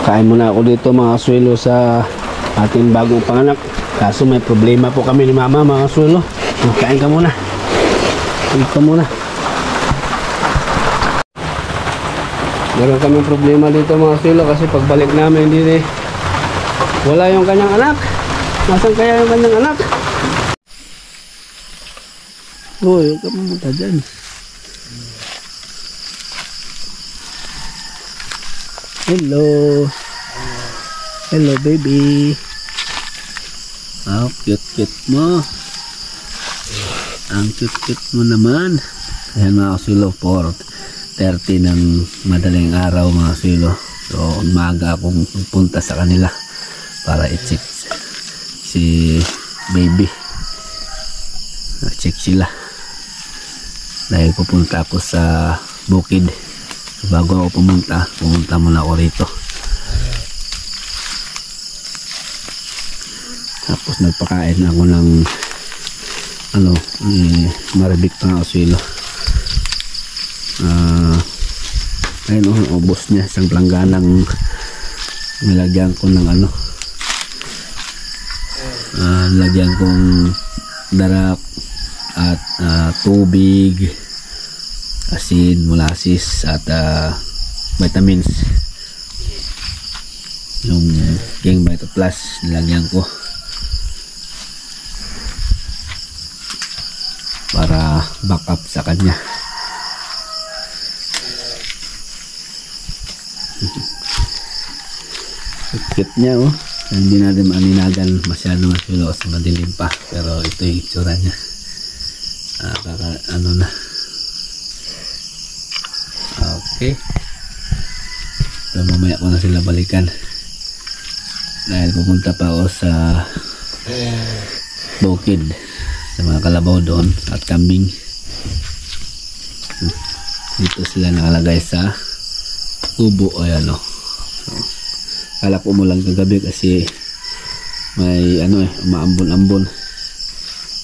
Kain muna ako dito mga kasuelo sa ating bagong panganak. Kaso may problema po kami ni mama mga kasuelo. Kain ka muna. Kain ka muna. Meron kaming problema dito mga kasuelo kasi pagbalik namin dito wala yung kanyang anak. Nasaan kaya yung kanyang anak? Uy, huwag ka pumunta dyan. Hello. Hello baby. Oh, cute mo. Ang cute mo naman. Ayan mga kasuelo, 4:30 ng madaling araw mga kasuelo. So umaga akong pupunta sa kanila para i-check si baby. Check sila dahil pupunta ako sa bukid. Bago ako pumunta muna ako rito. Tapos nagpakain ako ng maribik na kasuelo. Ayun ubos niya, isang plangganang nilagyan ko ng nilagyan kong darak at tubig, asin, molasses at vitamins. Yung King Vita Plus nilagyan ko para backup sa kanya. Cute niya hindi natin maaninagan masyado kasuelo kasi madilim pa, pero ito yung itsura niya. Na okay, so mamaya ko na sila balikan dahil pupunta pa ako sa bukid sa mga kalabaw doon at kambing. Dito sila nakalagay sa kubo. Ayan kala ko mo lang kagabi kasi may umaambon-ambon,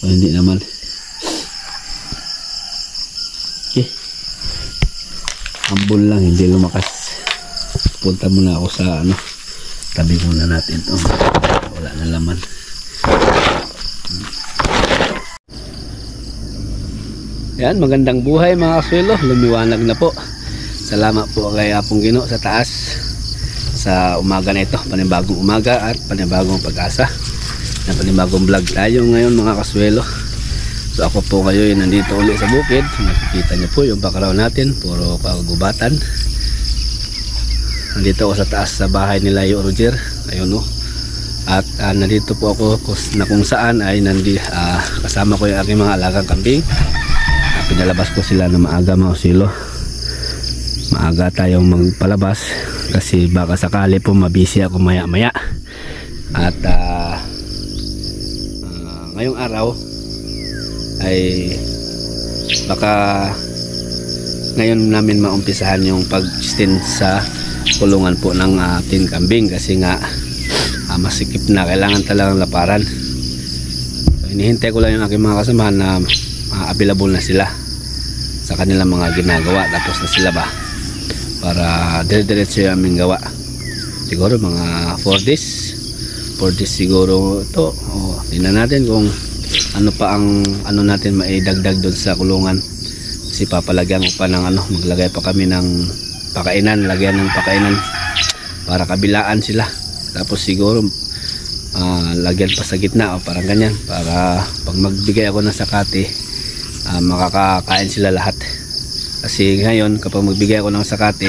so hindi naman. Okay, ambon lang, hindi lumakas. Punta muna ako sa tabi muna natin ito, wala na laman. Yan, magandang buhay mga kasuelo, lumiwanag na po. Salamat po kay Apong Ginoo sa taas sa umaga na ito, panibagong umaga at panibagong pag-asa na panibagong vlog tayo ngayon mga kasuelo. So ako po kayo nandito ulit sa bukid. Makikita niyo po yung background natin, puro kagubatan. Nandito ako sa taas sa bahay nila yung Roger. Ayun at nandito po ako na kung saan ay kasama ko yung aking mga alagang kambing. Pinalabas ko sila na maaga mga kasuelo. Maaga tayong magpalabas kasi baka sakali po mabisi ako maya maya. At ngayong araw ay baka ngayon namin maumpisahan yung pag-stint sa kulungan po ng ating kambing kasi nga masikip na, kailangan talagang laparan. So, hinihintay ko lang yung aking mga kasamahan na available na sila sa kanilang mga ginagawa, tapos na sila ba para dire-diretso yung aming gawa. Siguro mga 4 days siguro ito. Tingnan natin kung ano pa ang natin maidagdag doon sa kulungan kasi papalagyan ko pa ng maglagay pa kami ng pakainan, lagyan ng pakainan para kabilaan sila, tapos siguro lagyan pa sa gitna parang ganyan para pag magbigay ako ng sakate makakakain sila lahat. Kasi ngayon kapag magbigay ako ng sakate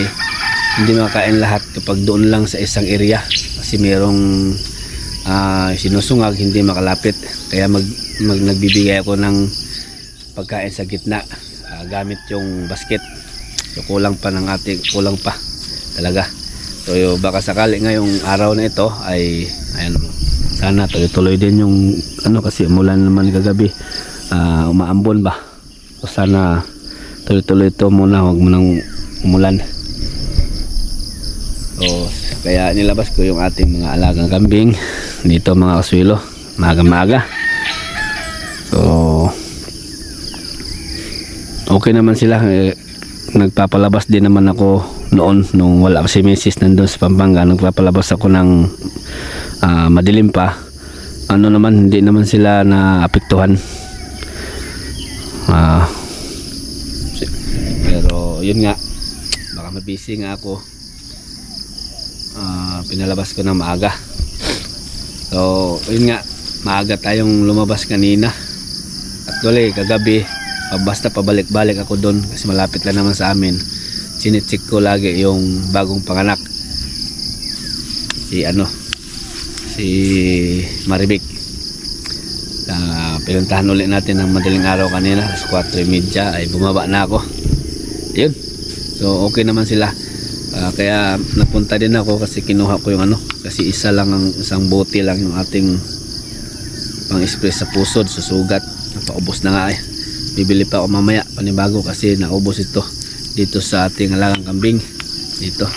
hindi makakain lahat kapag doon lang sa isang area kasi mayroong sinusungag hindi makalapit, kaya nagbibigay ako ng pagkain sa gitna gamit yung basket. So kulang pa talaga. So baka sakali ngayong araw na ito ay sana tuloy din yung kasi umulan naman kagabi, umaambon ba, so sana tuloy ito muna, huwag mo nang umulan. So kaya nilabas ko yung ating mga alagang kambing dito mga kasuelo, maaga. So okay naman sila, nagpapalabas din naman ako noon nung wala si Mrs. nandun sa Pampanga. Nagpapalabas ako ng madilim pa. Ano naman, hindi naman sila naapektuhan. Pero yun nga, baka mabisi nga ako. Pinalabas ko ng maaga. So yun nga, maaga tayong lumabas kanina. Actually kagabi, basta pabalik-balik ako doon kasi malapit lang naman sa amin. Sinicheck ko lagi yung bagong panganak, si Maribik. Pinuntahan ulit natin ng madaling araw kanina, sa 4:30 ay bumaba na ako. Yun, so okay naman sila. Kaya napunta din ako kasi kinuha ko yung kasi isang bote lang yung ating pang-spray sa pusod, susugat. Napaubos na nga eh. Bibili pa ako mamaya panibago kasi naubos ito dito sa ating alagang kambing. Dito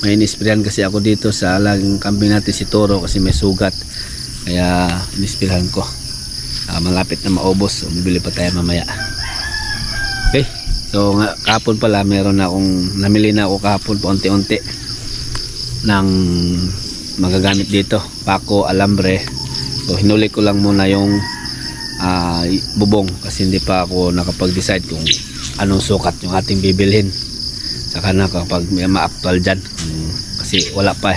may inisprayan kasi ako dito sa alagang kambing natin, si Toro, kasi may sugat, kaya inisprayan ko. Malapit na maubos, so bibili pa tayo mamaya. Okay, so kahapon pala namili na ako kahapon paunti-unti ng magagamit dito, pako, alambre. So hinuli ko lang muna yung bubong kasi hindi pa ako nakapag-decide kung anong sukat yung ating bibilhin. Saka na kapag may ma-actual dyan, kasi wala pa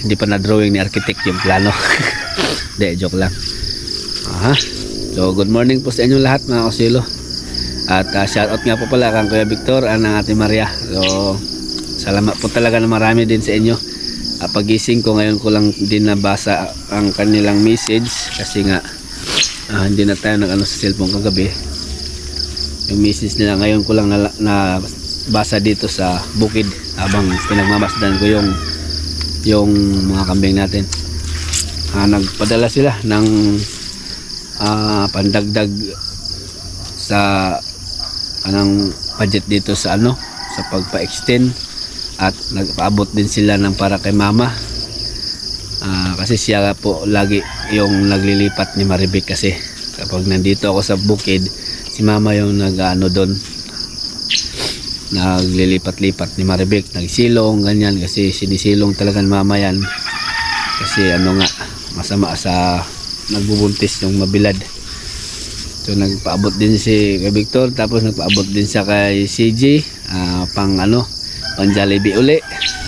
hindi pa na-drawing ni architect yung plano. Hindi, joke lang. So good morning po sa inyo lahat mga Osilo. At shoutout nga po pala kang Kuya Victor, ng Ate Maria. So salamat po talaga na marami din sa inyo. Pagising ko ngayon ko lang din nabasa ang kanilang message kasi nga hindi na tayo sa cellphone kagabi. Yung message nila ngayon ko lang na basa dito sa bukid habang pinagmamasdan ko yung mga kambing natin. Nagpadala sila ng pandagdag sa anong budget dito sa sa pagpa-extend, at nagpaabot din sila ng para kay mama. Kasi siya po lagi yung naglilipat ni Maribik, kasi kapag nandito ako sa bukid, si mama yung doon naglilipat-lipat ni Maribik, nagsilong ganyan, kasi sinisilong talaga ni mama yan kasi masama sa nagbubuntis yung mabilad. So nagpaabot din si kay Victor, tapos nagpaabot din siya kay CJ pang Jollibee uli.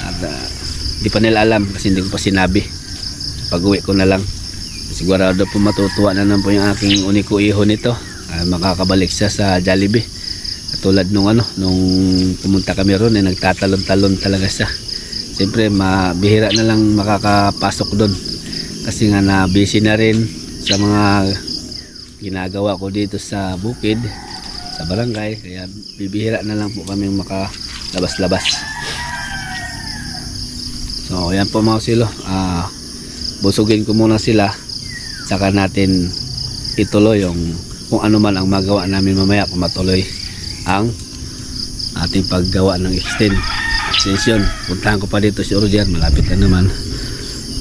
At di pa nila alam kasi hindi ko pa sinabi. Pag-uwi ko na lang, sigurado po matutuwa na naman po yung aking uniko iho nito. Makakabalik siya sa Jollibee. Katulad nung pumunta kami ron, nagtatalon-talon talaga siya. Siyempre mabihira na lang makakapasok doon kasi nga na busy na rin sa mga ginagawa ko dito sa bukid, sa barangay, kaya bibihira na lang po kami makalabas-labas. So yan po mga Osilo, busugin ko muna sila, saka natin ituloy yung kung ano man ang magawa namin mamaya, kung matuloy ang ating paggawa ng extension. Puntahan ko pa dito si Roger, malapit na naman.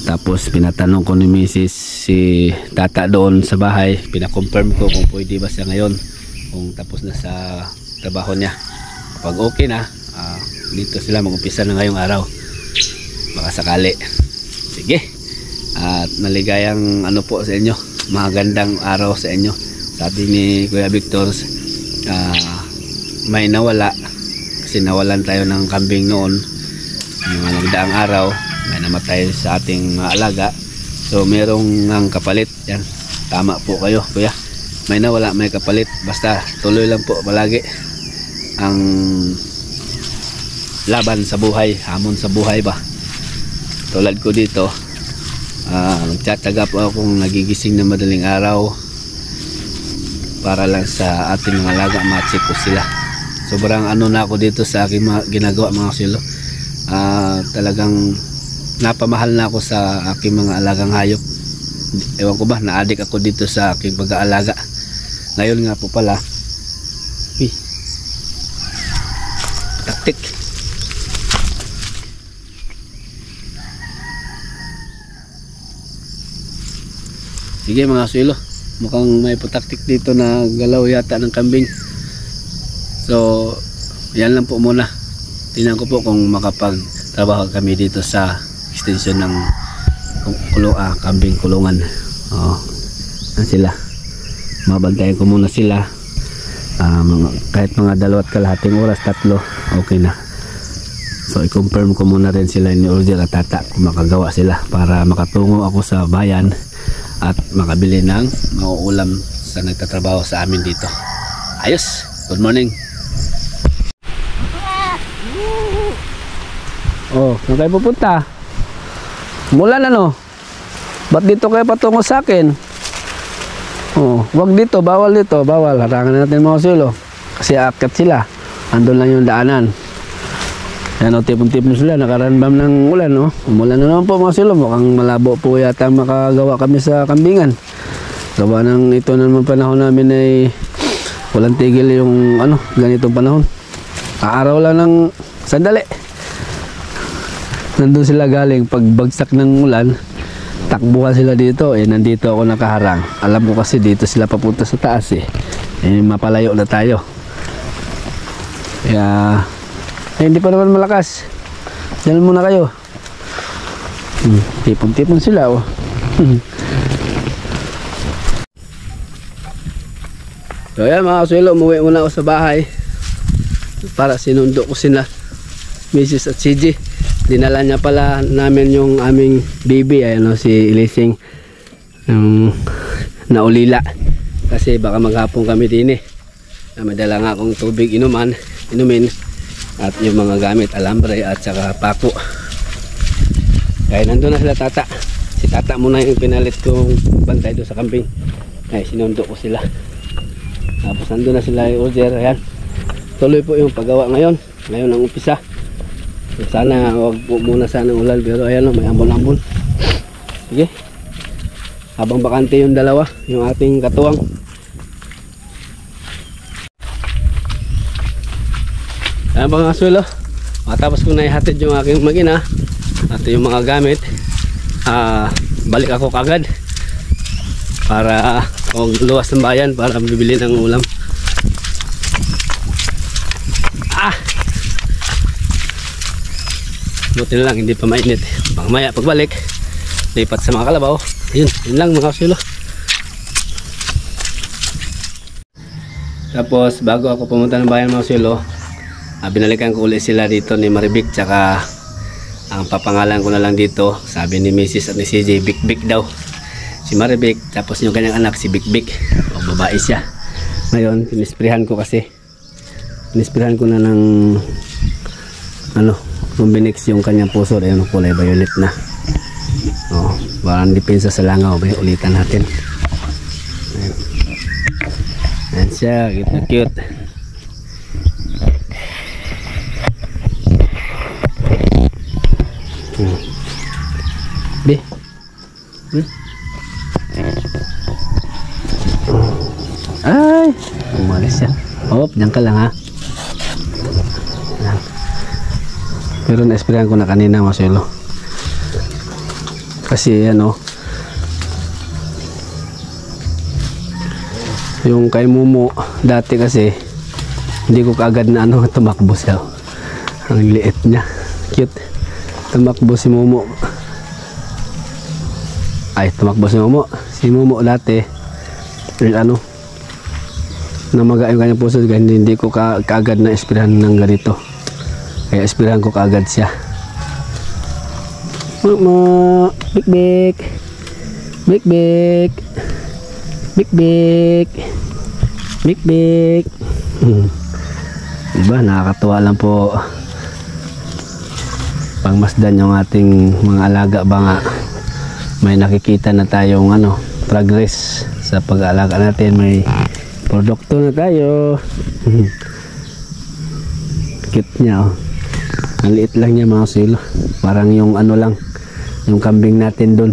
Tapos pinatanong ko ni Mrs. si Tata doon sa bahay, pinakonfirm ko kung pwede ba siya ngayon, kung tapos na sa trabaho niya. Kapag okay na, dito sila mag-umpisa na ngayong araw, baka sakali. Sige, at maligayang po sa inyo, magandang araw sa inyo. Sabi ni Kuya Victor, may nawala kasi nawalan tayo ng kambing noon mga nagdaang araw, may namatay sa ating mga alaga. So merong ang kapalit yan. Tama po kayo kuya, may nawala may kapalit. Basta tuloy lang po palagi ang laban sa buhay, hamon sa buhay ba. Tulad ko dito, nagtsatsaga po akong nagigising na madaling araw para lang sa ating mga alaga, ma-check ko sila. Sobrang na ako dito sa aking mga ginagawa mga Osilo. Talagang napamahal na ako sa aking mga alagang hayop. Ewan ko ba, na-addict ako dito sa aking pag-aalaga. Ngayon nga po pala, taktik. Sige mga Osilo, mukhang may pataktik dito na galaw yata ng kambing. So yan lang po muna. Tingnan ko po kung makapagtrabaho kami dito sa extension ng kambing kulungan. Yan sila. Mabantayan ko muna sila. Kahit mga 2 kalahating oras, 3, okay na. So i-confirm ko muna rin sila ni Roger at Tata kung makagawa sila para makatungo ako sa bayan at makabili ng mauulam sa nagtatrabaho sa amin dito. Ayos! Good morning! Saan kayo pupunta? Mulan ano? Ba't dito kayo patungo sa akin? Wag dito, bawal dito, bawal. Harangan natin mga silo. Kasi aakyat sila. Andun lang yung daanan. Yan tipon-tipon sila, nakaranbam ng ulan, no? Umulan na naman po mga silo. Mukhang malabo po yata makagawa kami sa kambingan. Gawa ng ito naman panahon namin ay walang tigil yung ganitong panahon. Araw lang ng sandali. Nandun sila galing, pagbagsak ng ulan, takbuhan sila dito. Nandito ako nakaharang. Alam ko kasi dito sila papunta sa taas mapalayo na tayo. Kaya hindi pa naman malakas. Diyan muna kayo. Tipon-tipon sila So yan mga kasuelo, umuwi muna ako sa bahay para sinundo ko sila Mrs. at CJ. Dinala niya pala namin yung aming baby, si Ilising, naulila kasi baka maghapon kami din madala nga akong tubig inumin at yung mga gamit, alambre at saka pako. Kaya nandun na sila Tata. Si Tata muna yung pinalit kong bantay doon sa kambing. Ay sinundo ko sila. Tapos nandun na sila yung Roger. Ayan, tuloy po yung paggawa ngayon ang umpisa. Sana wag po muna sana ulan, pero ayan may ambon-ambon. Sige, habang bakante yung dalawa, yung ating katuwang. Ayan mga kasuelo, matapos ko na ihatid yung aking makina at yung mga gamit, balik ako kagad para luwas ng bayan para bibili ng ulam. Buti na lang hindi pa mainit. Mamaya pagbalik, lipat sa mga kalabaw. Yun lang mga kasuelo. Tapos bago ako pumunta ng bayan mga kasuelo, binalikan ko ulit sila dito ni Maribik, tsaka ang papangalan ko na lang dito, sabi ni Mrs. at ni CJ, Bik daw si Maribik, tapos yung kanyang anak si Bik, babae siya. Ngayon pinisprehan ko na ng Rumbinix yung kanyang puso. Ayun, kulay violet na. Parang depensa sa langaw. Ulitan natin. Ayan siya, cute. Ay, umalis siya. Diyan ka lang ha. Pero na-sprayan ko na kanina mga kasuelo. Kasi yung kay Mumu dati kasi hindi ko kaagad na tumakbo siya. Ang liit niya, cute. Tumakbo si Mumu. Tumakbo si Mumu dati namaga yung kanyang puso, hindi ko kaagad na sprayan ng ganito. Kaya ispirahan ko kaagad siya. Bik. Diba, nakakatuwa lang po. Pangmasdan yung ating mga alaga ba nga. May nakikita na tayong progress sa pag-aalaga natin. May produkto na tayo. Cute niya Ang liit lang niya mga kasuelo. Parang yung yung kambing natin dun.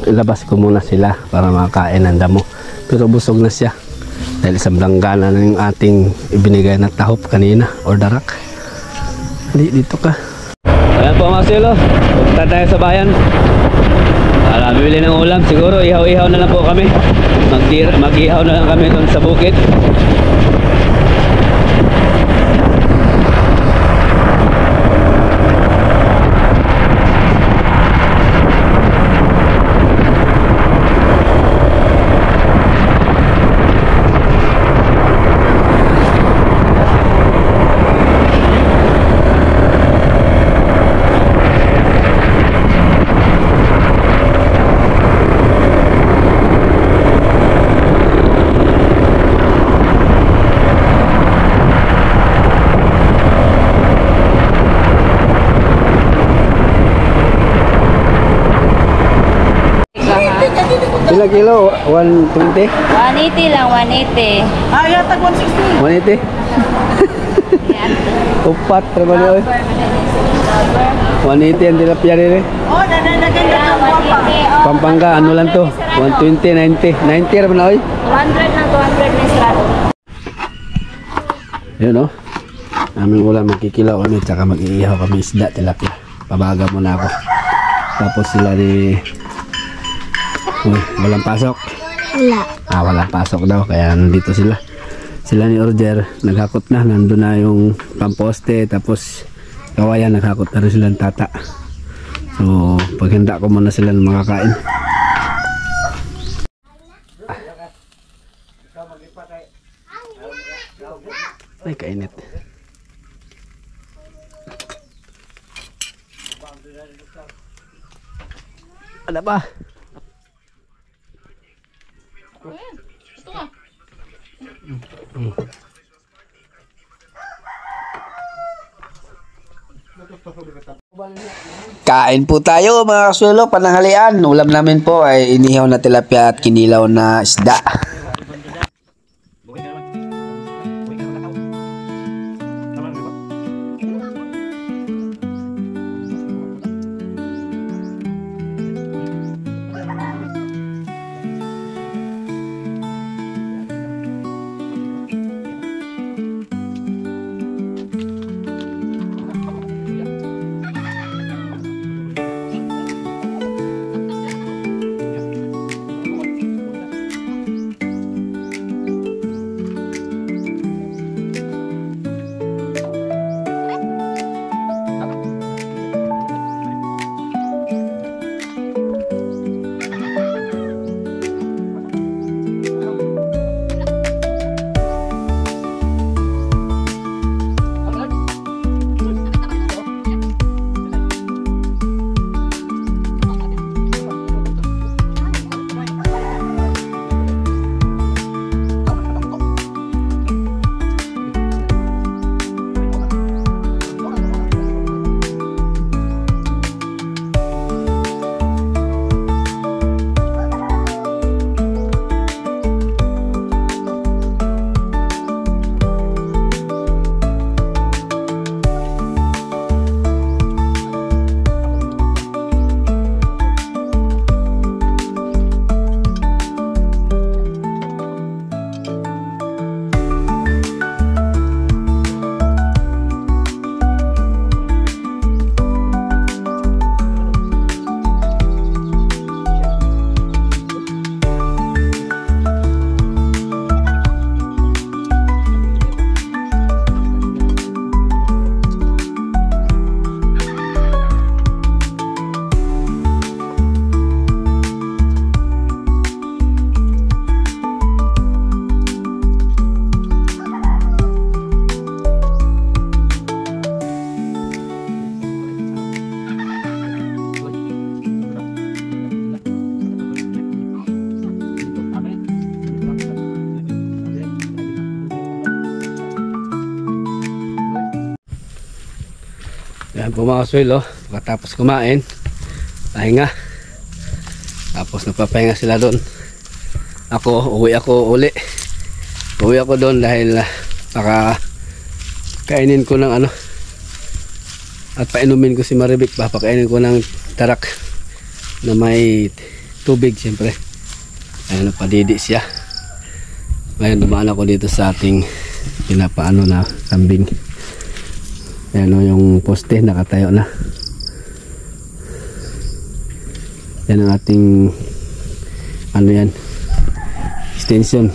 Ilabas ko muna sila para makakain ng damo. Pero busog na siya. Dahil isang langgana na yung ating ibinigay na tahop kanina. Or darak. Dito ka. Ayan po mga kasuelo. Punta tayo sa bayan. Para bibili ng ulam. Siguro ihaw-ihaw na lang po kami. Mag-ihaw na lang kami dun sa bukid. Pila kilo? 120? 180 lang, 180. Ah, yata 160. 180? Upat, trabaho nyo eh. 180 ang tilapia rin eh. Oh, dadagdagan na ang papa. Pampanga, ano lang to? 120, 90. 90 raman na oy. 200 lang, 200 na sarado. Yun o. Aming ulam, magkikilaw kami, tsaka mag-iihaw kami isda, tilapia. Pabaga muna ako. Tapos sila ni... Uy, walang pasok. Wala. Walang pasok daw, kaya nandito sila. Sila ni Order, naghakot na, nandun na yung pamposte, tapos kawayan, naghakot na rin silang tata. So, paghanda ko muna sila ng makakain. Ay, kainit. Ano ba? Kain po tayo mga kasulo, pananghalian. Ulam namin po ay inihaw na tilapia at kinilaw na isda. Yan po mga kasulo, pagkatapos kumain, pahinga. Tapos nagpapahinga sila doon. Uwi ako uli. Uwi ako doon dahil baka kainin ko ng ano. At painumin ko si Maribik, papakainin ko ng tarak na may tubig siyempre. Ayun, napadidi siya. Ngayon dumaan ako dito sa ating pinapaano na kambing. Ayan o, yung poste nakatayo na. Yan ang ating ano yan, extension.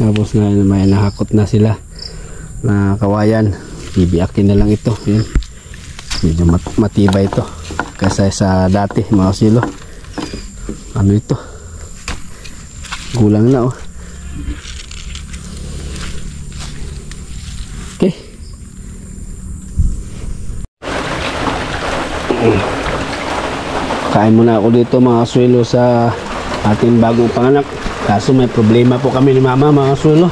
Tapos na may nahakot na sila na kawayan. Bibiakin na lang ito. Yan. Medyo matibay ito kasi sa dati mga silo. Ano ito, gulang na oh. Okay. Kain muna ako dito mga kasulo sa ating bagong panganak. Kaso may problema po kami ni mama mga kasulo.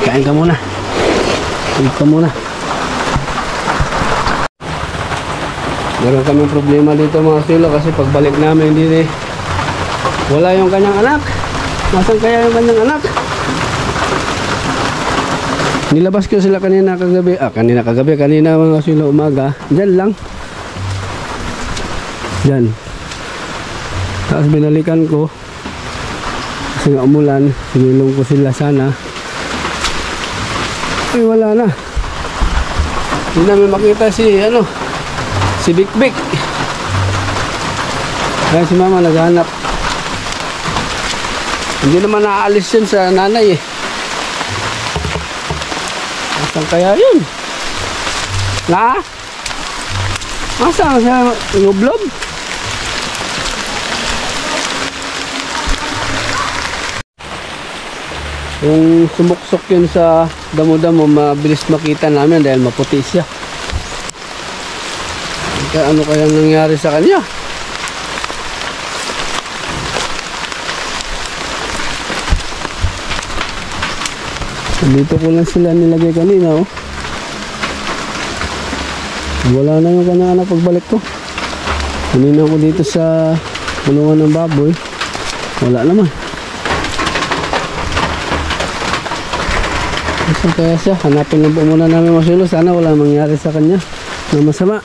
Kain ka muna. Kain ka muna. Meron kaming problema dito mga kasulo kasi pagbalik namin dito Wala yung kanyang anak. Nasaan kaya yung kanyang anak? Nilabas ko sila kanina kagabi. Kanina mga sila umaga. Diyan lang. Diyan. Tapos binalikan ko. Kasi nga umulan. Sinilong ko sila sana. Ay wala na. Hindi namin makita si Bik Bik. Kaya si mama naghanap. Hindi naman naaalis yun sa nanay eh. Nasaan kaya yun? Nasaan sa lublob? Yung sumuksok yun sa damo-damo, mabilis makita namin dahil maputi siya. Kaya ano kayang nangyari sa kanya? Dito ko lang sila nilagay kanina oh. Wala na yung kanyang anak pagbalik ko. Kanina ko dito sa kulungan ng baboy. Wala naman. Saan kaya siya? Hanapin lang po muna namin masulo. Sana wala mangyari sa kanya na masama.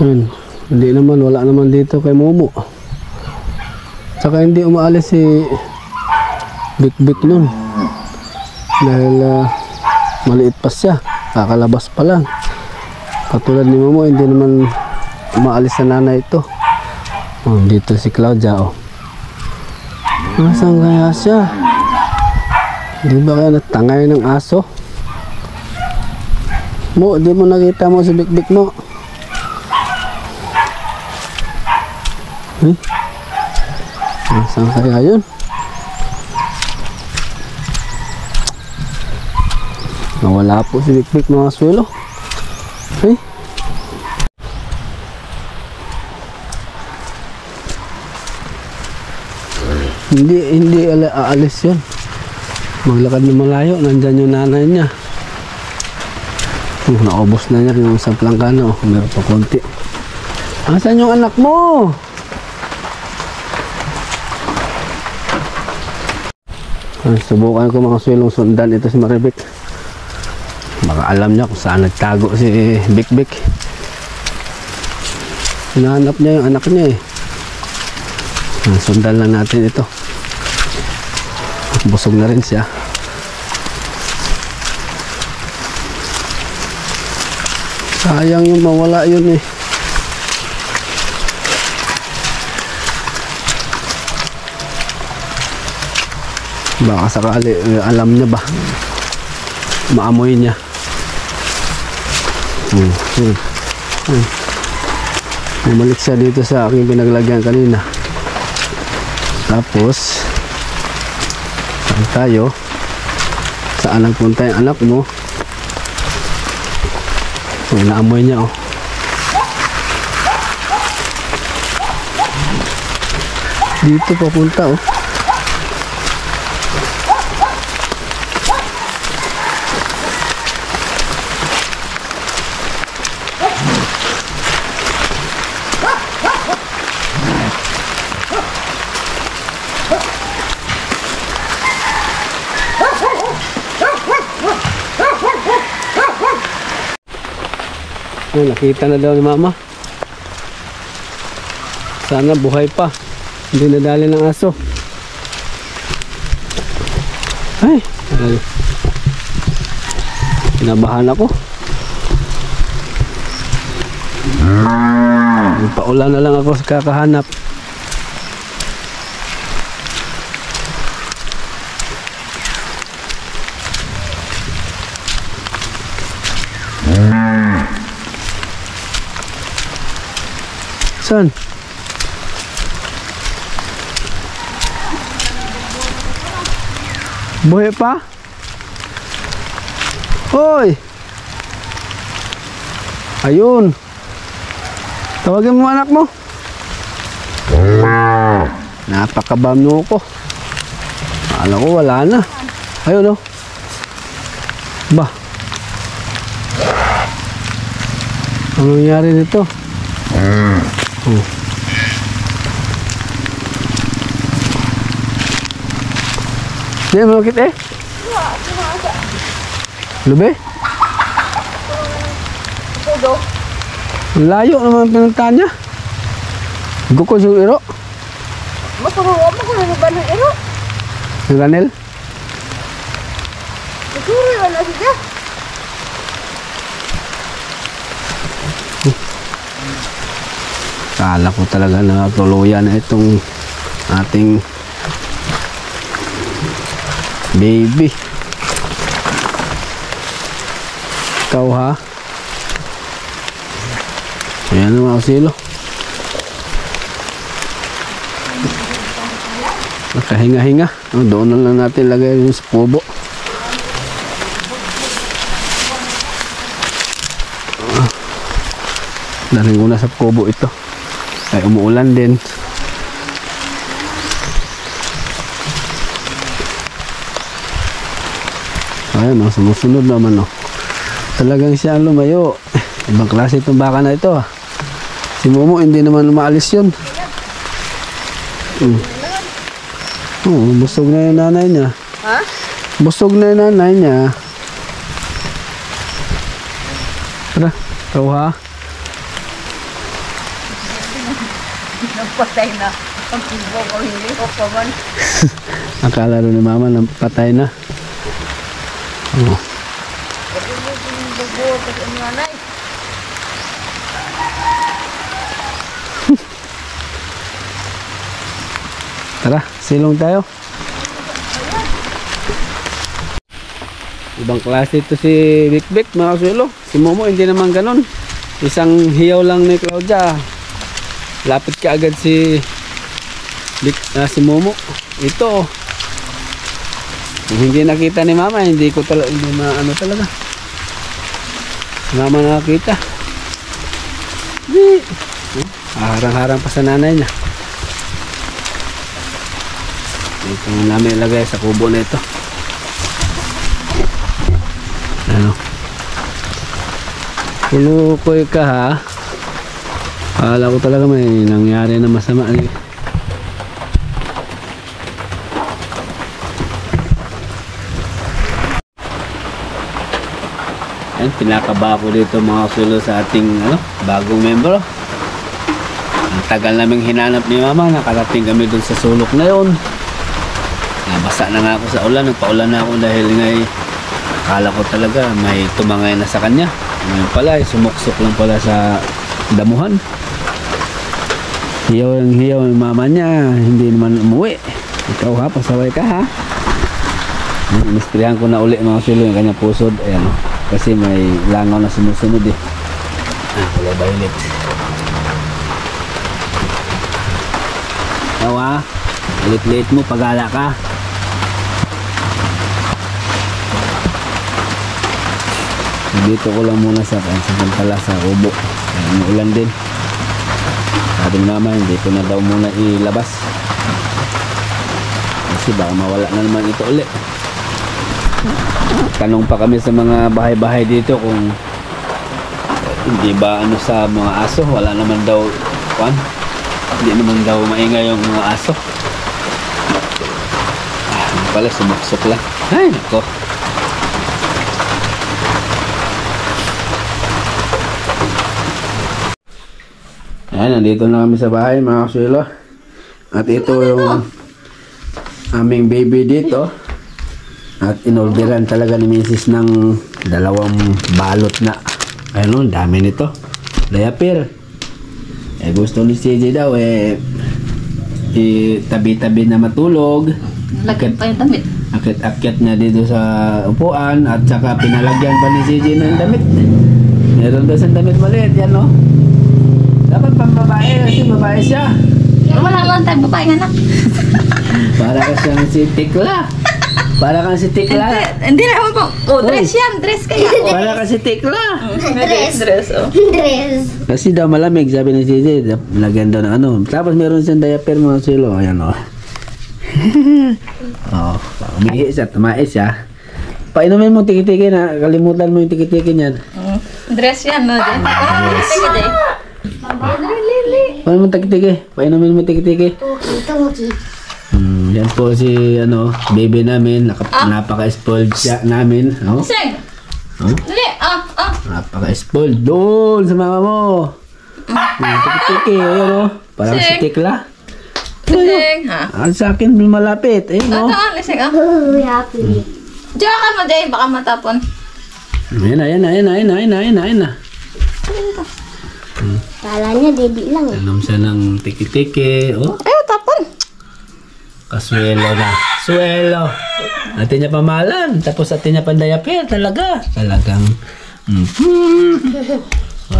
Ayun. Hindi naman, wala naman dito kay Momo. Saka hindi umaalis si Bik Bik nun. Dahil maliit pa siya. Kakalabas pa lang. Katulad ni Momo, hindi naman umaalis sa nanay ito. Dito si Claudia oh. Nasaan kaya siya? Di ba kaya natangay ng aso? Mo, di mo nakita mo si Bik Bik mo? Nasaan kaya yun? Nawala po si Bik Bik mga swelo. Hindi aalis yun. Maglakad na malayo. Nandyan yung nanay niya. Naubos na niya yung isang planggana. Meron pa konti. Asan yung anak mo? Subukan ko mga swelong sundan ito si Maribik. Baka alam niya kung saan nagtago si Bik Bik. Hinahanap niya yung anak niya eh. Sundan lang natin ito. Busog na rin siya. Sayang yung mawala yun eh. Baka sakali alam niya ba, maamoy niya. Bumalik siya dito sa aking pinaglagyan kanina. Tapos tayo saan nagpunta yung anak mo. Naamoy niya oh. Dito papunta oh. Nakita na daw ni mama. Sana buhay pa. Hindi nadali ng aso. Ay, kinabahan ako. Paulan na lang ako sa kakahanap. Saan? Buhay pa? Hoy! Ayun. Tawagin mo anak mo. Napakabano ko. Alam ko wala na. Ayun oh. Ba? Ano nangyari dito? Oh. Di mo makit eh? Lubi? Layo naman pinuntahan niya. Guko sa iro. Masuruwa mo kung ano ba ng iro? Ang Ranel. Masuri wala siya. Kala ko talaga na tuluyan na itong ating baby. Ikaw ha? Ayan ang mga silo. Nakahinga-hinga. Oh, doon na lang natin lagay yung sa kubo. Daling ko na sa kubo ito. Ay umuulan din. Ayan o, sumusunod naman o. Talagang siya ang lumayo. Ibang klase itong baka na ito ah. Si Momo hindi naman umaalis yun. Busog na yung nanay niya. Ha? Busog na yung nanay niya. Tara, ikaw ha? Nagpatay na. Ang ibo ko hindi ko pa man. Akala rin ni mama na patay na. Oh. Tara, silong tayo. Ibang klase ito si Bik-Bik mga kasulo. Si Momo hindi naman ganun. Isang hiyaw lang ni Claudia. Lapit ka agad si si Momo. Ito. Kung hindi nakita ni Mama, hindi ko talaga ano talaga. Si Mama nakakita. Hindi. Harang-harang pa sa nanay niya. Ito na namin ilagay sa kubo na ito. Ano? Kulukoy ka ha. Akala ko talaga may nangyari na masama eh. Ayan, pinakaba ko dito mga kasulo sa ating bagong membro. Ang tagal naming hinanap ni Mama. Nakarating kami dun sa sulok na yun. Nabasa na nga ako sa ulan. Nagpaulan na ako dahil ngay akala ko talaga may tumangay na sa kanya. Ngayon pala, sumuksok lang pala sa damuhan. Hiyaw yung mama niya, hindi naman umuwi. Ikaw ha, pasaway ka ha. Inistrihan ko na uli mga silo yung kanyang pusod. Ayan o, kasi may langaw na sumusunod eh. Kulay violet. Ikaw ha, ulit-lit mo, pagala ka. Dito ko lang muna sa pansagantala sa ubo. Ayan, ulan din. Sabi naman, hindi ko na daw muna ilabas. Kasi baka mawala na naman ito ulit. Tanong pa kami sa mga bahay-bahay dito kung hindi ba ano sa mga aso. Wala naman daw hindi naman daw maingay yung mga aso. Pala sumuksok lang. Ay nako. Ayan, nandito na kami sa bahay mga kasulo. At ito yung aming baby dito. At inorderan talaga ni Mrs. ng 2 balot na. Ayun, dami nito. Diaper. Gusto ni CJ daw tabi-tabi na matulog. Lagyan pa yung damit. Akit-akit niya dito sa upuan. At saka pinalagyan pa ni CJ ng damit. Meron daw sa damit maliit. Yan o. Dapat pang babae kasi babae siya. Wala lang tayong babae anak. Para ka siyang si Tikla. Para kang si Tikla. Hindi naman po. Oh, dress yan. Dress kaya. Para ka si Tikla. Dress. Oh. Dress. Kasi daw malamig, sabi ni CJ. Lagyan daw ng ano. Tapos meron siyang diaper mga silo. Ayan o. Umihi siya, tumais siya. Painumin mo tiki-tiki na. Kalimutan mo yung tiki-tiki niyan. Dress yan, no? Sige, Paano mo tiki-tiki? Painumin mo tiki-tiki? Tuki. Yan po si baby namin. Napaka-spoiled siya namin. Oh. Sing! Oh. Dali! Napaka-spoiled. Doon sa mama mo. Tiki-tiki. Ayun parang si Sing. Tikla. Sing! Ha? Sa akin malapit. Ayun Sing Happy. Diyan ka mo, Jay. Baka matapon. Ayan na. Kala niya, didi lang eh. Alam siya ng tiki-tiki. Oh. Ayaw, tapon. Kasuelo na. Suelo. Atin niya pamalan. Tapos atin niya pandayapir. Talagang.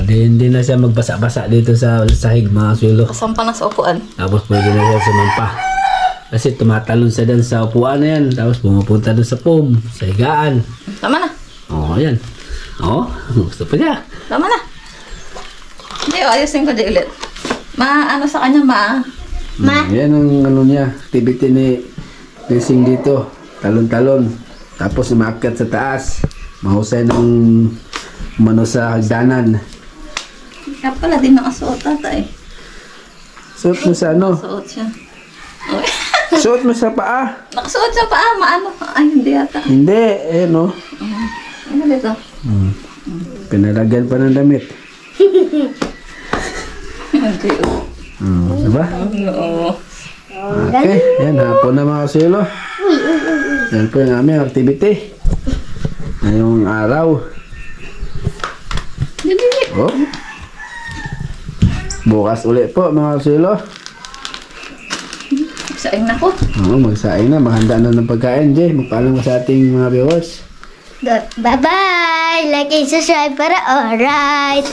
Hindi na siya magbasa-basa dito sa sahig mga suelo. Kasampa na sa upuan. Tapos pwede na siya sumampa. Kasi tumatalon siya dun sa upuan na yan. Tapos pumupunta dun sa pom. Sa higaan. Tama na. Ayan. Gusto pa niya. Tama na. Hindi, ayusin ko dyan ulit. Ano sa kanya, Yan ang niya. Activity ni Racing dito. Talon-talon. Tapos umakyat sa taas. Mahusay ng umano sa hagdanan. Kaya pala din nakasuot tatay. Suot mo sa ano? Nakasuot siya. Uy. Suot mo sa paa. Nakasuot siya pa, maano? Ay, hindi yata. Hindi. Ano dito? Pinalagyan pa ng damit. Hindi. Diba? Oo. Okay. Yan. Hapon na mga kasilo. Yan po yung aming activity. Ngayong araw. Oh. Bukas ulit po mga kasilo. Saing na ko. Magsaing na. Mahanda na ng pagkain. Jay, magpaalam ka sa ating mga viewers. Bye-bye! Like and subscribe para alright!